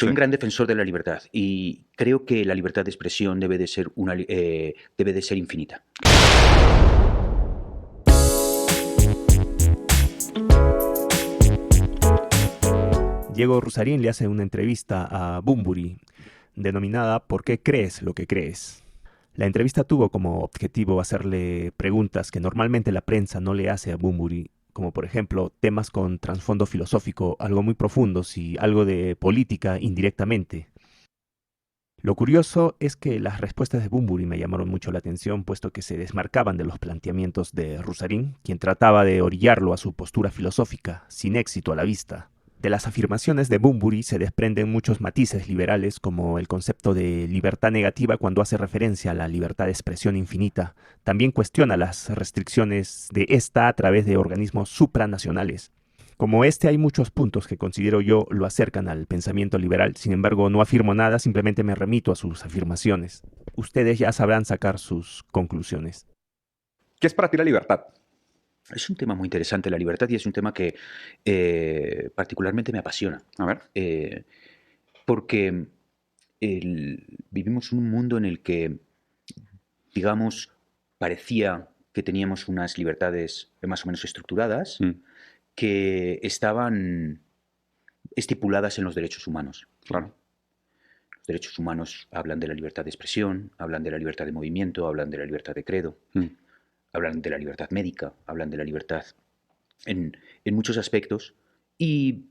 Soy Sí. un gran defensor de la libertad y creo que la libertad de expresión debe de ser infinita. Diego Rusarín le hace una entrevista a Bunbury, denominada ¿Por qué crees lo que crees? La entrevista tuvo como objetivo hacerle preguntas que normalmente la prensa no le hace a Bunbury, como por ejemplo temas con trasfondo filosófico, algo muy profundos y algo de política indirectamente. Lo curioso es que las respuestas de Bunbury me llamaron mucho la atención, puesto que se desmarcaban de los planteamientos de Rusarín, quien trataba de orillarlo a su postura filosófica, sin éxito a la vista. De las afirmaciones de Bunbury se desprenden muchos matices liberales, como el concepto de libertad negativa cuando hace referencia a la libertad de expresión infinita. También cuestiona las restricciones de esta a través de organismos supranacionales. Como este, hay muchos puntos que considero yo lo acercan al pensamiento liberal. Sin embargo, no afirmo nada, simplemente me remito a sus afirmaciones. Ustedes ya sabrán sacar sus conclusiones. ¿Qué es para ti la libertad? Es un tema muy interesante, la libertad, y es un tema que particularmente me apasiona. A ver. Porque vivimos en un mundo en el que, digamos, parecía que teníamos unas libertades más o menos estructuradas que estaban estipuladas en los derechos humanos. Claro. Los derechos humanos hablan de la libertad de expresión, hablan de la libertad de movimiento, hablan de la libertad de credo, hablan de la libertad médica, hablan de la libertad en muchos aspectos. Y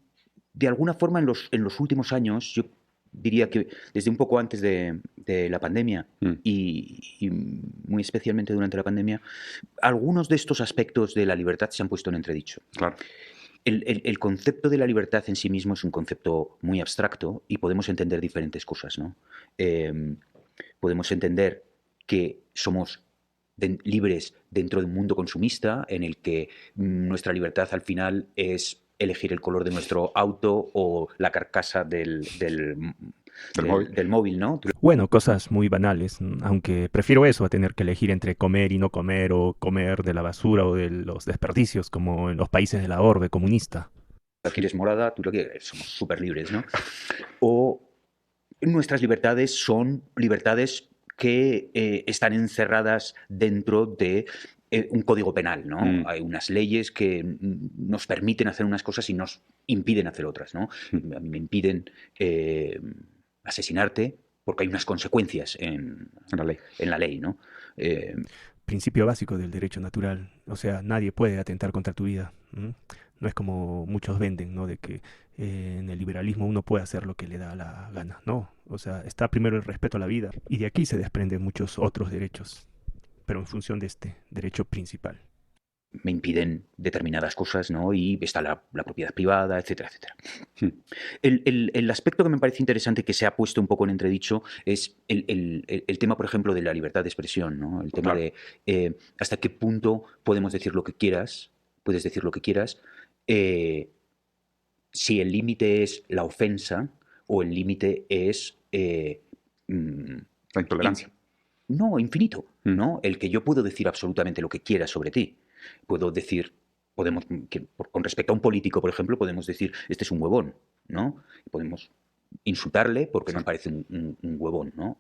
de alguna forma en los últimos años, yo diría que desde un poco antes de la pandemia y muy especialmente durante la pandemia, algunos de estos aspectos de la libertad se han puesto en entredicho. Claro. El concepto de la libertad en sí mismo es un concepto muy abstracto y podemos entender diferentes cosas, ¿no? Podemos entender que somos libres dentro de un mundo consumista en el que nuestra libertad al final es elegir el color de nuestro auto o la carcasa del móvil, ¿no? Bueno, cosas muy banales, aunque prefiero eso a tener que elegir entre comer y no comer, o comer de la basura o de los desperdicios, como en los países de la orbe comunista. La quieres morada, tú lo quieres, somos súper libres, ¿no? O nuestras libertades son libertades que están encerradas dentro de un código penal, ¿no? Hay unas leyes que nos permiten hacer unas cosas y nos impiden hacer otras, ¿no? A mí me impiden asesinarte porque hay unas consecuencias en la ley, ¿no? Principio básico del derecho natural. O sea, nadie puede atentar contra tu vida. No es como muchos venden, ¿no? De que en el liberalismo uno puede hacer lo que le da la gana. No, o sea, está primero el respeto a la vida. Y de aquí se desprenden muchos otros derechos, pero en función de este derecho principal. Me impiden determinadas cosas, ¿no? Y está la propiedad privada, etcétera, etcétera. El aspecto que me parece interesante que se ha puesto un poco en entredicho es el tema, por ejemplo, de la libertad de expresión, ¿no? El tema de hasta qué punto podemos decir lo que quieras, puedes decir lo que quieras, si el límite es la ofensa o el límite es la intolerancia. No, infinito, ¿no? El que yo puedo decir absolutamente lo que quiera sobre ti. Puedo decir, con respecto a un político, por ejemplo, podemos decir, este es un huevón, ¿no? Podemos insultarle porque nos parece un huevón, ¿no?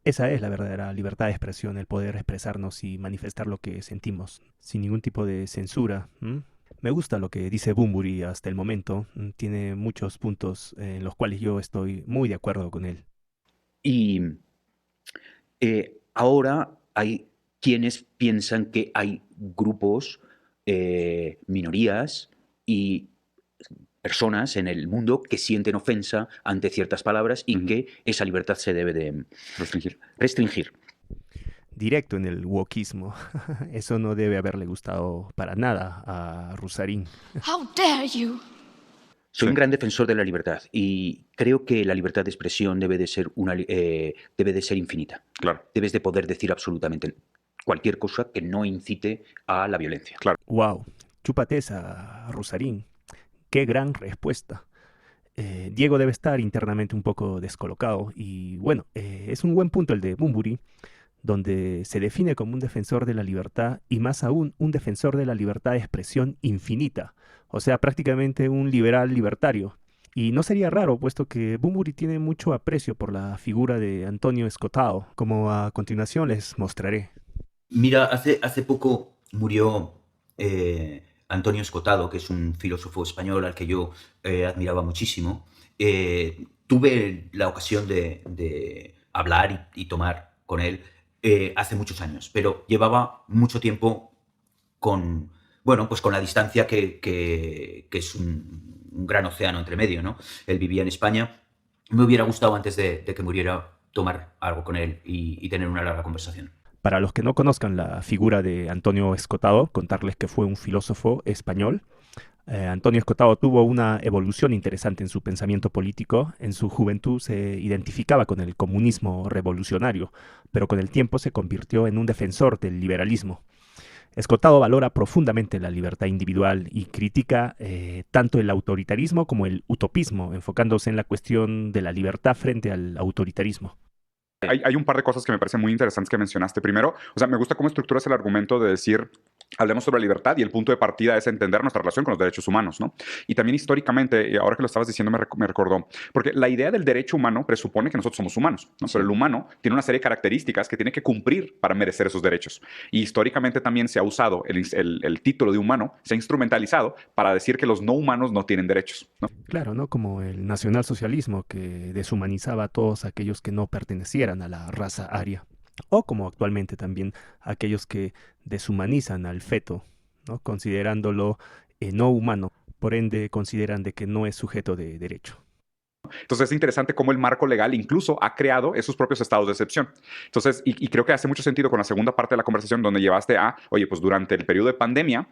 Esa es la verdadera libertad de expresión, el poder expresarnos y manifestar lo que sentimos, sin ningún tipo de censura. Me gusta lo que dice Bunbury hasta el momento. Tiene muchos puntos en los cuales yo estoy muy de acuerdo con él. Y ahora hay quienes piensan que hay grupos, minorías y personas en el mundo que sienten ofensa ante ciertas palabras y que esa libertad se debe de restringir. Directo en el wokismo. Eso no debe haberle gustado para nada a Rusarín. How dare you? Soy un gran defensor de la libertad y creo que la libertad de expresión debe de ser infinita. Claro. Debes de poder decir absolutamente cualquier cosa que no incite a la violencia. Claro. Wow, chúpate esa, Rusarín. Qué gran respuesta. Diego debe estar internamente un poco descolocado y bueno, es un buen punto el de Bunbury, donde se define como un defensor de la libertad y más aún un defensor de la libertad de expresión infinita, o sea, prácticamente un liberal libertario. Y no sería raro, puesto que Bunbury tiene mucho aprecio por la figura de Antonio Escotado, como a continuación les mostraré. Mira, hace poco murió Antonio Escotado, que es un filósofo español al que yo admiraba muchísimo. Tuve la ocasión de hablar y tomar con él hace muchos años, pero llevaba mucho tiempo con, bueno, pues con la distancia que es un gran océano entre medio, ¿no? Él vivía en España. Me hubiera gustado antes de que muriera tomar algo con él y tener una larga conversación. Para los que no conozcan la figura de Antonio Escotado, contarles que fue un filósofo español. Antonio Escotado tuvo una evolución interesante en su pensamiento político. En su juventud se identificaba con el comunismo revolucionario, pero con el tiempo se convirtió en un defensor del liberalismo. Escotado valora profundamente la libertad individual y critica tanto el autoritarismo como el utopismo, enfocándose en la cuestión de la libertad frente al autoritarismo. Hay un par de cosas que me parecen muy interesantes que mencionaste. Primero, o sea, me gusta cómo estructuras el argumento de decir, hablemos sobre la libertad y el punto de partida es entender nuestra relación con los derechos humanos, ¿no? Y también históricamente, ahora que lo estabas diciendo me recordó, porque la idea del derecho humano presupone que nosotros somos humanos, ¿no? Pero el humano tiene una serie de características que tiene que cumplir para merecer esos derechos. Y históricamente también se ha usado el título de humano, se ha instrumentalizado para decir que los no humanos no tienen derechos, ¿no? Claro, ¿no? Como el nacionalsocialismo que deshumanizaba a todos aquellos que no pertenecieran a la raza aria. O como actualmente también aquellos que deshumanizan al feto, ¿no? Considerándolo no humano. Por ende, consideran de que no es sujeto de derecho. Entonces es interesante cómo el marco legal incluso ha creado esos propios estados de excepción. Entonces, y creo que hace mucho sentido con la segunda parte de la conversación donde llevaste a, oye, pues durante el periodo de pandemia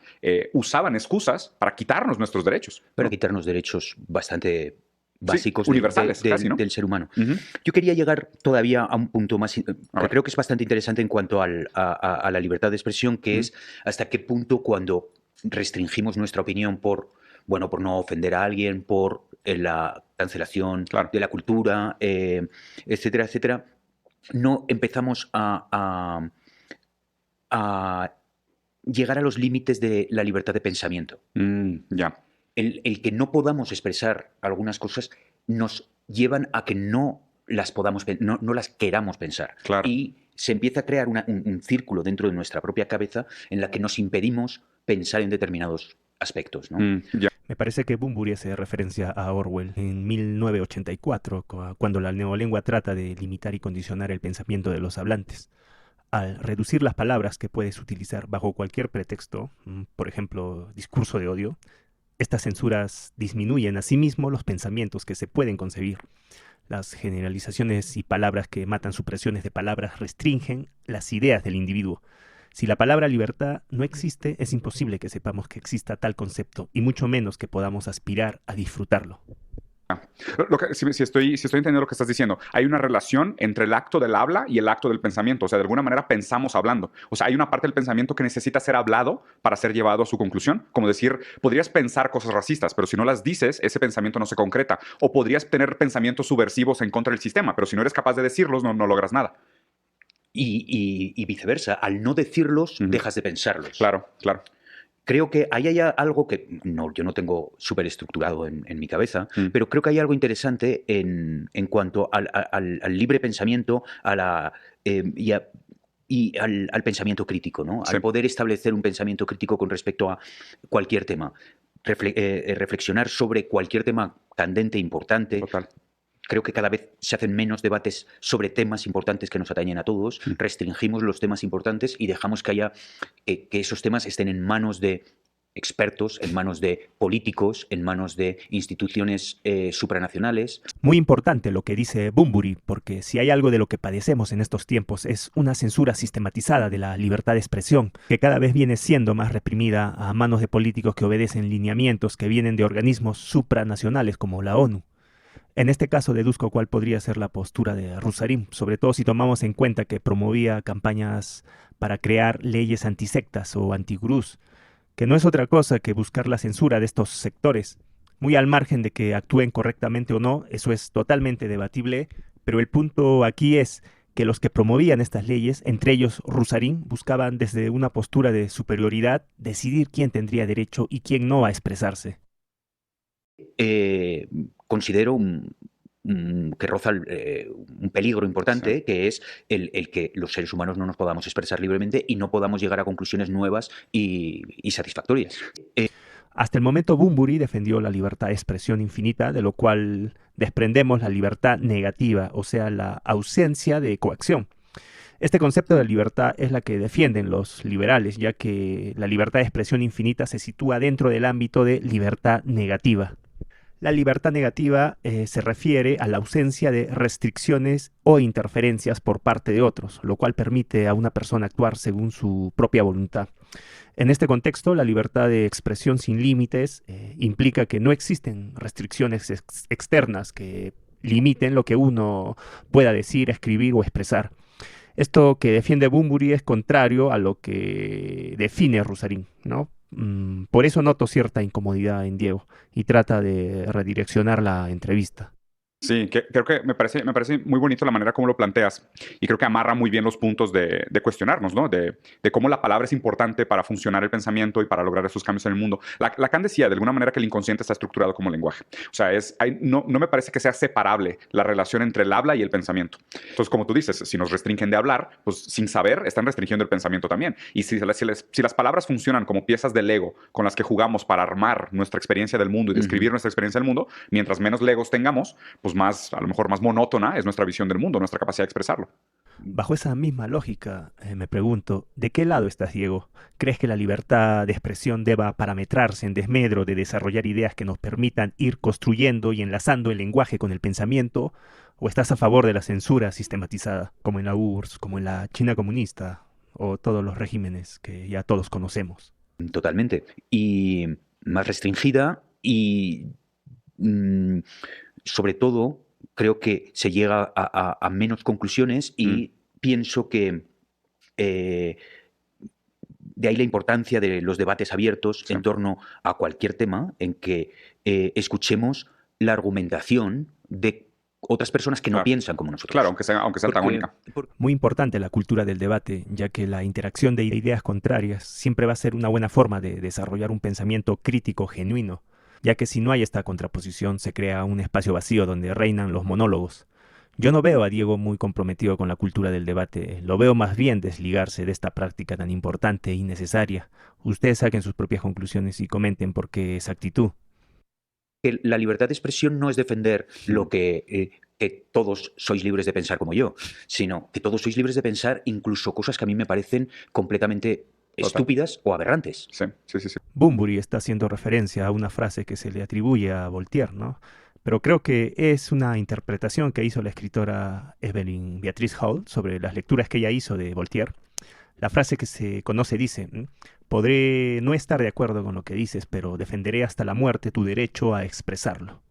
usaban excusas para quitarnos nuestros derechos, ¿no? Para quitarnos derechos bastante Sí, básicos universales, casi, ¿no? del ser humano. Ujú. Yo quería llegar todavía a un punto más, A que ver. creo que es bastante interesante en cuanto a la libertad de expresión, que es hasta qué punto cuando restringimos nuestra opinión por, bueno, por no ofender a alguien, por la cancelación Claro. de la cultura, etcétera, etcétera, no empezamos a llegar a los límites de la libertad de pensamiento. Ya. El que no podamos expresar algunas cosas nos llevan a que no las podamos, no las queramos pensar. Claro. Y se empieza a crear un círculo dentro de nuestra propia cabeza en la que nos impedimos pensar en determinados aspectos, ¿no? Ya. Me parece que Bunbury hace referencia a Orwell en 1984, cuando la neolengua trata de limitar y condicionar el pensamiento de los hablantes. Al reducir las palabras que puedes utilizar bajo cualquier pretexto, por ejemplo, discurso de odio, estas censuras disminuyen asimismo los pensamientos que se pueden concebir. Las generalizaciones y palabras que matan supresiones de palabras restringen las ideas del individuo. Si la palabra libertad no existe, es imposible que sepamos que exista tal concepto, y mucho menos que podamos aspirar a disfrutarlo. Si estoy entendiendo lo que estás diciendo, hay una relación entre el acto del habla y el acto del pensamiento. O sea, de alguna manera pensamos hablando. O sea, hay una parte del pensamiento que necesita ser hablado para ser llevado a su conclusión. Como decir, podrías pensar cosas racistas, pero si no las dices, ese pensamiento no se concreta. O podrías tener pensamientos subversivos en contra del sistema, pero si no eres capaz de decirlos, no logras nada. Y viceversa, al no decirlos, dejas de pensarlos. Claro, claro. Creo que ahí hay algo que yo no tengo súper estructurado en mi cabeza, pero creo que hay algo interesante en cuanto al libre pensamiento y al pensamiento crítico, ¿no? Sí. Al poder establecer un pensamiento crítico con respecto a cualquier tema. Reflexionar sobre cualquier tema candente, importante. Total. Creo que cada vez se hacen menos debates sobre temas importantes que nos atañen a todos. Restringimos los temas importantes y dejamos que esos temas estén en manos de expertos, en manos de políticos, en manos de instituciones supranacionales. Muy importante lo que dice Bunbury, porque si hay algo de lo que padecemos en estos tiempos es una censura sistematizada de la libertad de expresión, que cada vez viene siendo más reprimida a manos de políticos que obedecen lineamientos que vienen de organismos supranacionales como la ONU. En este caso deduzco cuál podría ser la postura de Rusarín, sobre todo si tomamos en cuenta que promovía campañas para crear leyes antisectas o antigurús, que no es otra cosa que buscar la censura de estos sectores. Muy al margen de que actúen correctamente o no, eso es totalmente debatible, pero el punto aquí es que los que promovían estas leyes, entre ellos Rusarín, buscaban desde una postura de superioridad decidir quién tendría derecho y quién no a expresarse. Considero que roza un peligro importante, Sí. que es el que los seres humanos no nos podamos expresar libremente y no podamos llegar a conclusiones nuevas y satisfactorias. Hasta el momento, Bunbury defendió la libertad de expresión infinita, de lo cual desprendemos la libertad negativa, o sea, la ausencia de coacción. Este concepto de libertad es la que defienden los liberales, ya que la libertad de expresión infinita se sitúa dentro del ámbito de libertad negativa. La libertad negativa se refiere a la ausencia de restricciones o interferencias por parte de otros, lo cual permite a una persona actuar según su propia voluntad. En este contexto, la libertad de expresión sin límites implica que no existen restricciones externas que limiten lo que uno pueda decir, escribir o expresar. Esto que defiende Bunbury es contrario a lo que define Rusarín, ¿no? Por eso noto cierta incomodidad en Diego y trata de redireccionar la entrevista. Sí, creo que me parece muy bonito la manera como lo planteas y creo que amarra muy bien los puntos de cuestionarnos, ¿no? De cómo la palabra es importante para funcionar el pensamiento y para lograr esos cambios en el mundo. Lacan decía de alguna manera que el inconsciente está estructurado como lenguaje. O sea, no me parece que sea separable la relación entre el habla y el pensamiento. Entonces, como tú dices, si nos restringen de hablar, pues sin saber están restringiendo el pensamiento también. Y si las palabras funcionan como piezas de Lego con las que jugamos para armar nuestra experiencia del mundo y describir nuestra experiencia del mundo, mientras menos Legos tengamos, pues más, a lo mejor más monótona es nuestra visión del mundo, nuestra capacidad de expresarlo. Bajo esa misma lógica, me pregunto, ¿de qué lado estás, Diego? ¿Crees que la libertad de expresión deba parametrarse en desmedro de desarrollar ideas que nos permitan ir construyendo y enlazando el lenguaje con el pensamiento? ¿O estás a favor de la censura sistematizada, como en la URSS, como en la China comunista, o todos los regímenes que ya todos conocemos? Totalmente. Y más restringida y, mm, sobre todo, creo que se llega a menos conclusiones y pienso que de ahí la importancia de los debates abiertos Sí. en torno a cualquier tema en que escuchemos la argumentación de otras personas que no Claro. piensan como nosotros. Claro, aunque sea antagónica. Muy importante la cultura del debate, ya que la interacción de ideas contrarias siempre va a ser una buena forma de desarrollar un pensamiento crítico genuino, ya que si no hay esta contraposición se crea un espacio vacío donde reinan los monólogos. Yo no veo a Diego muy comprometido con la cultura del debate, lo veo más bien desligarse de esta práctica tan importante y necesaria. Ustedes saquen sus propias conclusiones y comenten por qué esa actitud. Que la libertad de expresión no es defender lo que todos sois libres de pensar como yo, sino que todos sois libres de pensar incluso cosas que a mí me parecen completamente estúpidas o aberrantes. Sí. Bunbury está haciendo referencia a una frase que se le atribuye a Voltaire, ¿no? Pero creo que es una interpretación que hizo la escritora Evelyn Beatrice Hall sobre las lecturas que ella hizo de Voltaire. La frase que se conoce dice, podré no estar de acuerdo con lo que dices, pero defenderé hasta la muerte tu derecho a expresarlo.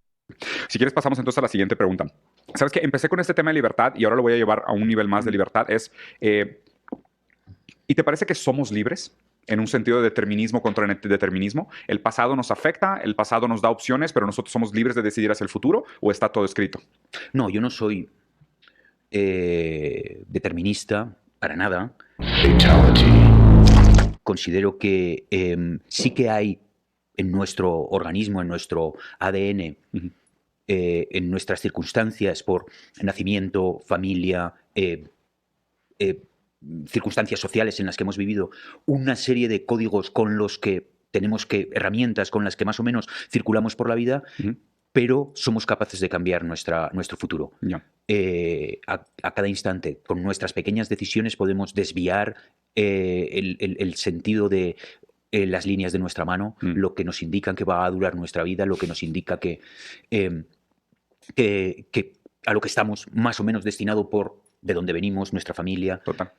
Si quieres, pasamos entonces a la siguiente pregunta. Sabes que empecé con este tema de libertad y ahora lo voy a llevar a un nivel más de libertad. ¿Y te parece que somos libres? En un sentido de determinismo contra determinismo. ¿El pasado nos afecta? ¿El pasado nos da opciones, pero nosotros somos libres de decidir hacia el futuro? ¿O está todo escrito? No, yo no soy determinista para nada. Considero que sí que hay en nuestro organismo, en nuestro ADN, en nuestras circunstancias por nacimiento, familia, circunstancias sociales en las que hemos vivido, una serie de códigos con los que tenemos herramientas con las que más o menos circulamos por la vida, pero somos capaces de cambiar nuestro futuro. Yeah. A cada instante, con nuestras pequeñas decisiones, podemos desviar el sentido de las líneas de nuestra mano, lo que nos indican que va a durar nuestra vida, lo que nos indica que a lo que estamos más o menos destinado por de dónde venimos, nuestra familia. Total.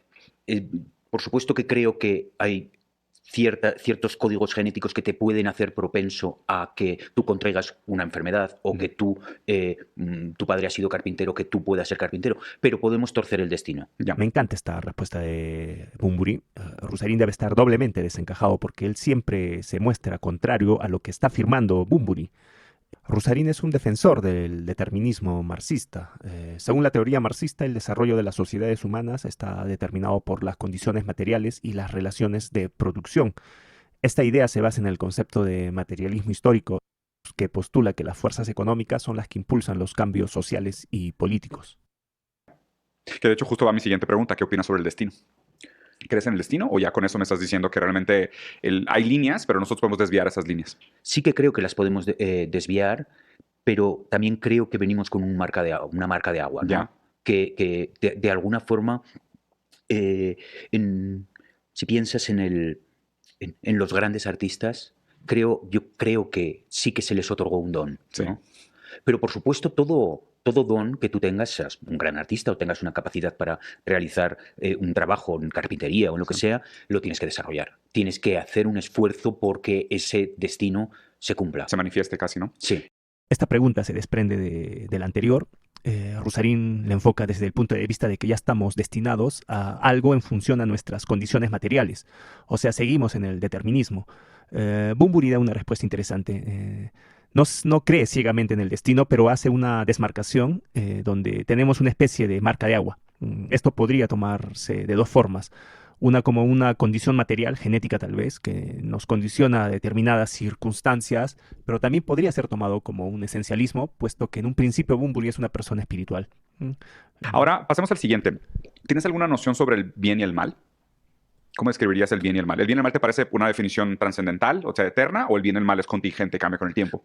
Por supuesto que creo que hay ciertos códigos genéticos que te pueden hacer propenso a que tú contraigas una enfermedad o que tu padre ha sido carpintero, que tú puedas ser carpintero, pero podemos torcer el destino. Ya. Me encanta esta respuesta de Bunbury. Rusarín debe estar doblemente desencajado porque él siempre se muestra contrario a lo que está afirmando Bunbury. Rusarín es un defensor del determinismo marxista. Según la teoría marxista, el desarrollo de las sociedades humanas está determinado por las condiciones materiales y las relaciones de producción. Esta idea se basa en el concepto de materialismo histórico. que postula que las fuerzas económicas son las que impulsan los cambios sociales y políticos. Que de hecho justo va mi siguiente pregunta. ¿Qué opinas sobre el destino? ¿Crees en el destino o ya con eso me estás diciendo que realmente hay líneas, pero nosotros podemos desviar esas líneas? Sí que creo que las podemos desviar, pero también creo que venimos con una marca de agua, ¿no? Ya. Que de alguna forma, si piensas en los grandes artistas, yo creo que sí que se les otorgó un don, Sí. ¿no? Pero por supuesto, todo don que tú tengas, seas un gran artista o tengas una capacidad para realizar un trabajo en carpintería o en lo que sea, lo tienes que desarrollar. Tienes que hacer un esfuerzo porque ese destino se cumpla. Se manifieste casi, ¿no? Sí. Esta pregunta se desprende de la anterior. Rusarín le enfoca desde el punto de vista de que ya estamos destinados a algo en función a nuestras condiciones materiales. O sea, seguimos en el determinismo. Bunbury da una respuesta interesante. No cree ciegamente en el destino, pero hace una desmarcación donde tenemos una especie de marca de agua. Esto podría tomarse de dos formas. Una como una condición material, genética tal vez, que nos condiciona a determinadas circunstancias, pero también podría ser tomado como un esencialismo, puesto que en un principio Bunbury es una persona espiritual. Ahora, pasemos al siguiente. ¿Tienes alguna noción sobre el bien y el mal? ¿Cómo describirías el bien y el mal? ¿El bien y el mal te parece una definición trascendental, o sea, eterna, o el bien y el mal es contingente, cambia con el tiempo?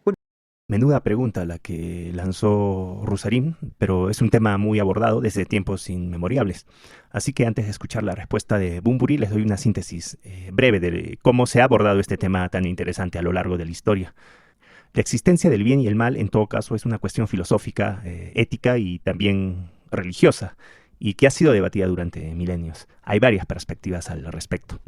Menuda pregunta la que lanzó Rusarín, pero es un tema muy abordado desde tiempos inmemorables. Así que antes de escuchar la respuesta de Bunbury, les doy una síntesis breve de cómo se ha abordado este tema tan interesante a lo largo de la historia. La existencia del bien y el mal, en todo caso, es una cuestión filosófica, ética y también religiosa, y que ha sido debatida durante milenios. Hay varias perspectivas al respecto.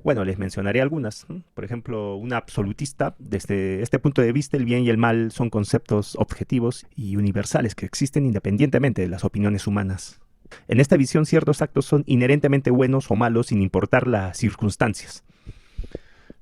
Bueno, les mencionaré algunas. Por ejemplo, un absolutista, desde este punto de vista, el bien y el mal son conceptos objetivos y universales que existen independientemente de las opiniones humanas. En esta visión, ciertos actos son inherentemente buenos o malos sin importar las circunstancias.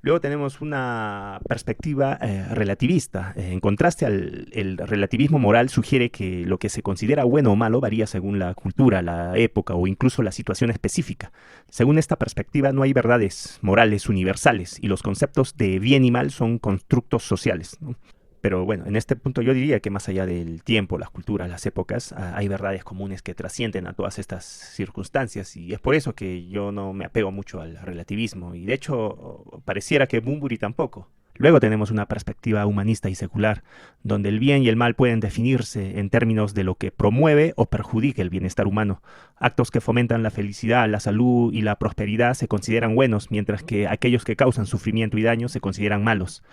Luego tenemos una perspectiva relativista. En contraste el relativismo moral sugiere que lo que se considera bueno o malo varía según la cultura, la época o incluso la situación específica. Según esta perspectiva, no hay verdades morales universales y los conceptos de bien y mal son constructos sociales, ¿no? Pero bueno, en este punto yo diría que más allá del tiempo, las culturas, las épocas, hay verdades comunes que trascienden a todas estas circunstancias y es por eso que yo no me apego mucho al relativismo y de hecho pareciera que Bunbury tampoco. Luego tenemos una perspectiva humanista y secular, donde el bien y el mal pueden definirse en términos de lo que promueve o perjudica el bienestar humano. Actos que fomentan la felicidad, la salud y la prosperidad se consideran buenos, mientras que aquellos que causan sufrimiento y daño se consideran malos.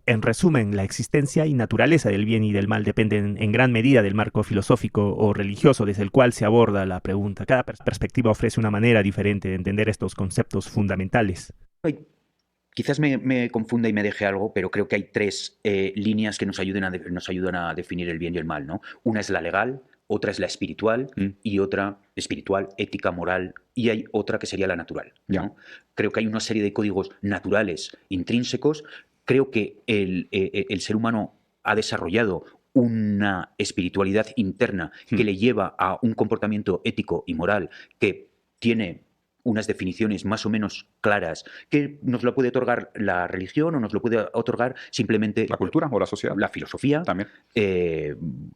En resumen, la existencia y naturaleza del bien y del mal dependen en gran medida del marco filosófico o religioso desde el cual se aborda la pregunta. Cada perspectiva ofrece una manera diferente de entender estos conceptos fundamentales. Quizás me confunda y me deje algo, pero creo que hay tres líneas que nos ayudan a definir el bien y el mal, ¿no? Una es la legal, otra es la espiritual y otra espiritual, ética, moral, y hay otra que sería la natural, ¿no? Creo que hay una serie de códigos naturales intrínsecos. Creo que el ser humano ha desarrollado una espiritualidad interna que le lleva a un comportamiento ético y moral que tiene unas definiciones más o menos claras que nos lo puede otorgar la religión o nos lo puede otorgar simplemente la cultura o la sociedad, la filosofía también,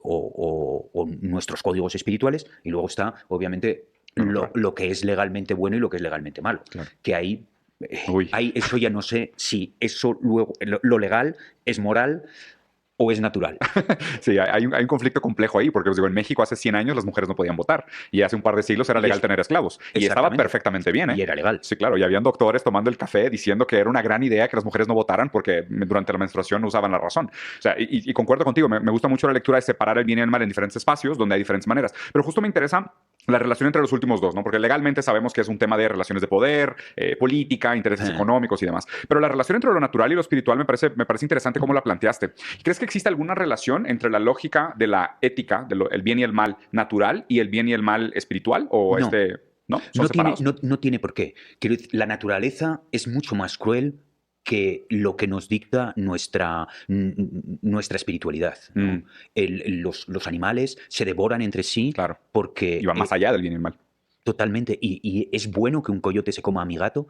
o nuestros códigos espirituales, y luego está obviamente lo que es legalmente bueno y lo que es legalmente malo, claro. Que ahí eso ya no sé si eso luego lo legal es moral o es natural. Sí, hay un conflicto complejo ahí, porque os digo, en México hace 100 años las mujeres no podían votar y hace un par de siglos era legal tener esclavos y estaba perfectamente bien, ¿eh? Y era legal. Sí, claro, y habían doctores tomando el café diciendo que era una gran idea que las mujeres no votaran porque durante la menstruación no usaban la razón. O sea, y concuerdo contigo, me gusta mucho la lectura de separar el bien y el mal en diferentes espacios donde hay diferentes maneras, pero justo me interesa la relación entre los últimos dos, ¿no? Porque legalmente sabemos que es un tema de relaciones de poder, política, intereses económicos y demás, pero la relación entre lo natural y lo espiritual me parece interesante cómo la planteaste. ¿Crees que existe alguna relación entre la lógica de la ética, del bien y el mal natural y el bien y el mal espiritual? ¿O no, ¿no? No tiene por qué. La naturaleza es mucho más cruel que lo que nos dicta nuestra espiritualidad, ¿no? Los animales se devoran entre sí, claro, porque... Y va más allá del bien y el mal. Totalmente. ¿Y es bueno que un coyote se coma a mi gato?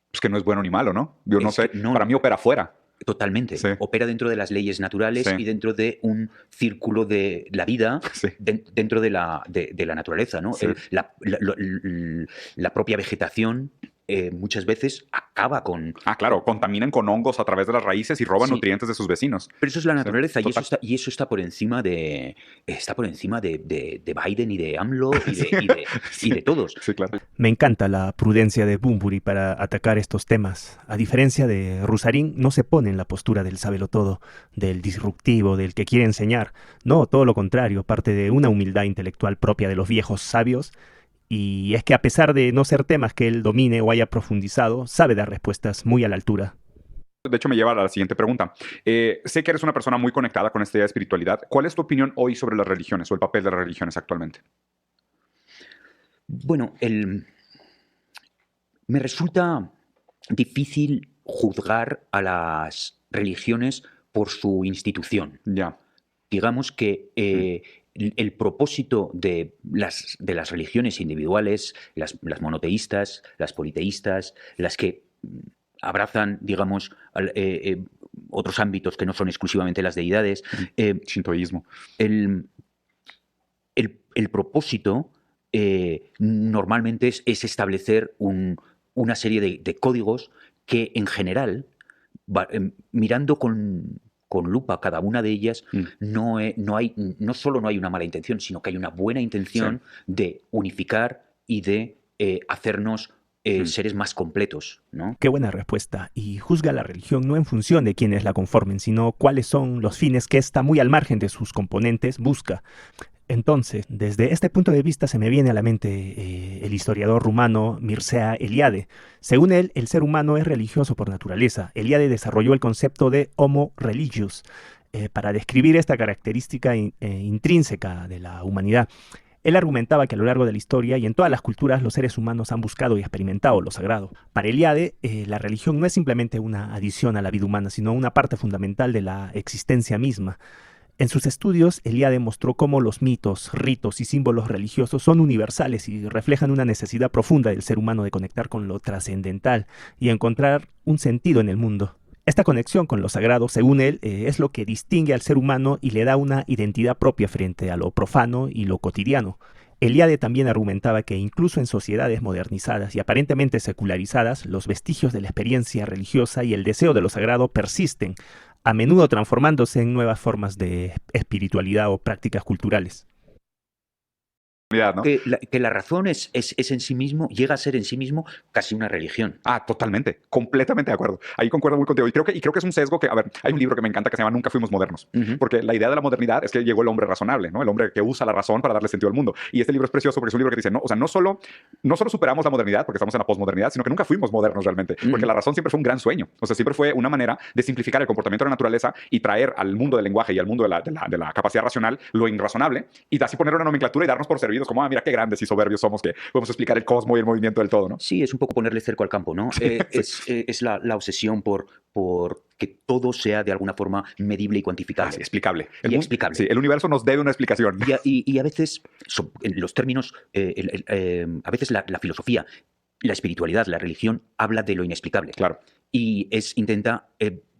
Pues que no es bueno ni malo, ¿no? Yo no sé, para mí opera fuera. Totalmente. Sí. Opera dentro de las leyes naturales Sí. y dentro de un círculo de la vida Sí. dentro de la naturaleza, ¿no? Sí. La propia vegetación muchas veces acaba con... Claro, contaminan con hongos a través de las raíces y roban Sí. nutrientes de sus vecinos. Pero eso es la naturaleza, Sí, y eso está por encima de Biden y de AMLO Sí. y de todos. Sí, claro. Me encanta la prudencia de Bunbury para atacar estos temas. A diferencia de Rusarín, no se pone en la postura del sábelotodo, del disruptivo, del que quiere enseñar. No, todo lo contrario, parte de una humildad intelectual propia de los viejos sabios. Y es que a pesar de no ser temas que él domine o haya profundizado, sabe dar respuestas muy a la altura. De hecho, me lleva a la siguiente pregunta. Sé que eres una persona muy conectada con esta idea de espiritualidad. ¿Cuál es tu opinión hoy sobre las religiones o el papel de las religiones actualmente? Bueno, me resulta difícil juzgar a las religiones por su institución. Ya. Digamos que el propósito de las religiones individuales, las monoteístas, las politeístas, las que abrazan, digamos, otros ámbitos que no son exclusivamente las deidades, Shintoísmo. el propósito normalmente es establecer una serie de códigos que en general, mirando con lupa cada una de ellas, no solo no hay una mala intención, sino que hay una buena intención de unificar y de hacernos seres más completos, ¿no? Qué buena respuesta. Y juzga la religión no en función de quienes la conformen, sino cuáles son los fines que ésta, muy al margen de sus componentes, busca. Entonces, desde este punto de vista se me viene a la mente el historiador rumano Mircea Eliade. Según él, el ser humano es religioso por naturaleza. Eliade desarrolló el concepto de homo religius para describir esta característica intrínseca de la humanidad. Él argumentaba que a lo largo de la historia y en todas las culturas los seres humanos han buscado y experimentado lo sagrado. Para Eliade, la religión no es simplemente una adición a la vida humana, sino una parte fundamental de la existencia misma. En sus estudios, Eliade mostró cómo los mitos, ritos y símbolos religiosos son universales y reflejan una necesidad profunda del ser humano de conectar con lo trascendental y encontrar un sentido en el mundo. Esta conexión con lo sagrado, según él, es lo que distingue al ser humano y le da una identidad propia frente a lo profano y lo cotidiano. Eliade también argumentaba que incluso en sociedades modernizadas y aparentemente secularizadas, los vestigios de la experiencia religiosa y el deseo de lo sagrado persisten, a menudo transformándose en nuevas formas de espiritualidad o prácticas culturales. ¿No? Que la razón es en sí mismo, llega a ser en sí mismo casi una religión. Totalmente, completamente de acuerdo. Ahí concuerdo muy contigo. Y creo que es un sesgo que, a ver, hay un libro que me encanta que se llama Nunca fuimos modernos. Porque la idea de la modernidad es que llegó el hombre razonable, ¿no? El hombre que usa la razón para darle sentido al mundo. Y este libro es precioso porque es un libro que dice, no, o sea, no solo superamos la modernidad porque estamos en la posmodernidad, sino que nunca fuimos modernos realmente. Porque la razón siempre fue un gran sueño. O sea, siempre fue una manera de simplificar el comportamiento de la naturaleza y traer al mundo del lenguaje y al mundo de la capacidad racional lo irrazonable y así poner una nomenclatura y darnos por servidos como, mira qué grandes y soberbios somos que podemos explicar el cosmos y el movimiento del todo, ¿no? Sí, es un poco ponerle cerco al campo, ¿no? Es la obsesión por que todo sea de alguna forma medible y cuantificable. Sí, explicable. Explicable. Sí, el universo nos debe una explicación. Y a veces, en los términos, a veces la filosofía, la espiritualidad, la religión, habla de lo inexplicable. Claro. Y intenta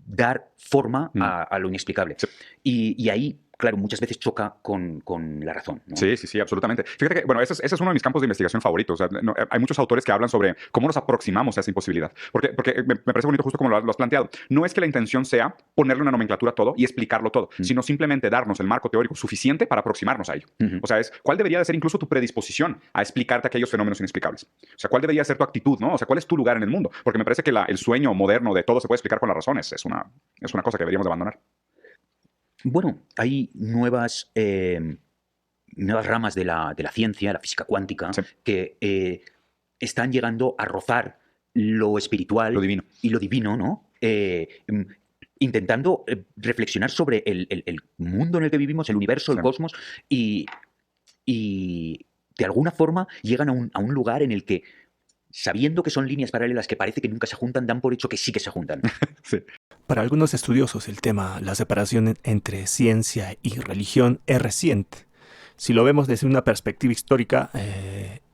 dar forma a lo inexplicable. Sí. Y ahí, claro, muchas veces choca con la razón, ¿no? Sí, absolutamente. Fíjate que, bueno, ese es uno de mis campos de investigación favoritos. O sea, hay muchos autores que hablan sobre cómo nos aproximamos a esa imposibilidad. Porque me parece bonito justo como lo has planteado. No es que la intención sea ponerle una nomenclatura a todo y explicarlo todo, sino simplemente darnos el marco teórico suficiente para aproximarnos a ello. O sea, ¿cuál debería de ser incluso tu predisposición a explicarte aquellos fenómenos inexplicables? O sea, ¿cuál debería ser tu actitud, ¿no? O sea, ¿cuál es tu lugar en el mundo? Porque me parece que el sueño moderno de todo se puede explicar con la razón es una cosa que deberíamos de abandonar. Bueno, hay nuevas ramas de la ciencia, la física cuántica, que están llegando a rozar lo espiritual Lo divino. Y lo divino, ¿no? Intentando reflexionar sobre el mundo en el que vivimos, el universo, el cosmos, y de alguna forma llegan a un lugar en el que, sabiendo que son líneas paralelas que parece que nunca se juntan, dan por hecho que sí que se juntan. Sí. Para algunos estudiosos el tema, la separación entre ciencia y religión es reciente. Si lo vemos desde una perspectiva histórica,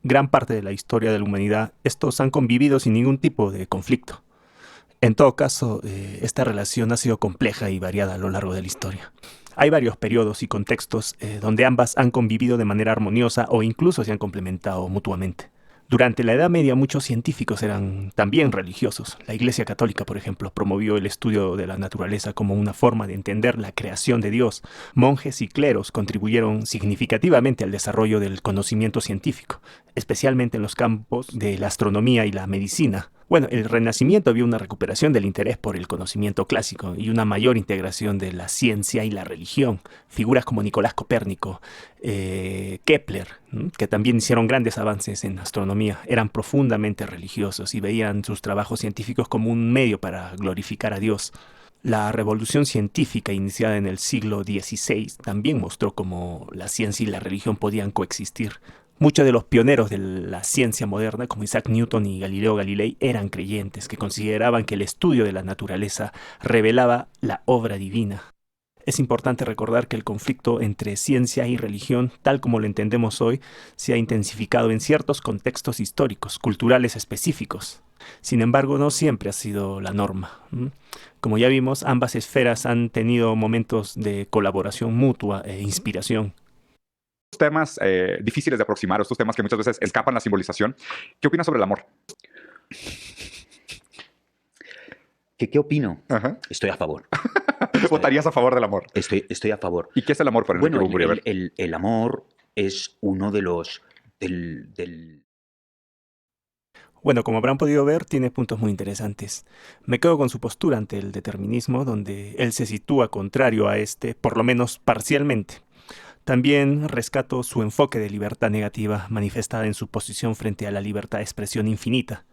gran parte de la historia de la humanidad, estos han convivido sin ningún tipo de conflicto. En todo caso, esta relación ha sido compleja y variada a lo largo de la historia. Hay varios periodos y contextos donde ambas han convivido de manera armoniosa o incluso se han complementado mutuamente. Durante la Edad Media muchos científicos eran también religiosos. La Iglesia Católica, por ejemplo, promovió el estudio de la naturaleza como una forma de entender la creación de Dios. Monjes y cleros contribuyeron significativamente al desarrollo del conocimiento científico, especialmente en los campos de la astronomía y la medicina. Bueno, el Renacimiento vio una recuperación del interés por el conocimiento clásico y una mayor integración de la ciencia y la religión. Figuras como Nicolás Copérnico, Kepler, que también hicieron grandes avances en astronomía, eran profundamente religiosos y veían sus trabajos científicos como un medio para glorificar a Dios. La revolución científica iniciada en el siglo XVI también mostró cómo la ciencia y la religión podían coexistir. Muchos de los pioneros de la ciencia moderna, como Isaac Newton y Galileo Galilei, eran creyentes que consideraban que el estudio de la naturaleza revelaba la obra divina. Es importante recordar que el conflicto entre ciencia y religión, tal como lo entendemos hoy, se ha intensificado en ciertos contextos históricos, culturales específicos. Sin embargo, no siempre ha sido la norma. Como ya vimos, ambas esferas han tenido momentos de colaboración mutua e inspiración. Temas difíciles de aproximar, estos temas que muchas veces escapan la simbolización. ¿Qué opinas sobre el amor? ¿Qué opino? Ajá. Estoy a favor. ¿Votarías a favor del amor? Estoy a favor. ¿Y qué es el amor para Enrique Bunbury? A ver. El amor es uno de los... Bueno, como habrán podido ver, tiene puntos muy interesantes. Me quedo con su postura ante el determinismo, donde él se sitúa contrario a este, por lo menos parcialmente. También rescato su enfoque de libertad negativa, manifestada en su posición frente a la libertad de expresión infinita.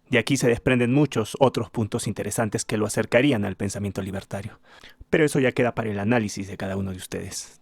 De aquí se desprenden muchos otros puntos interesantes que lo acercarían al pensamiento libertario. Pero eso ya queda para el análisis de cada uno de ustedes.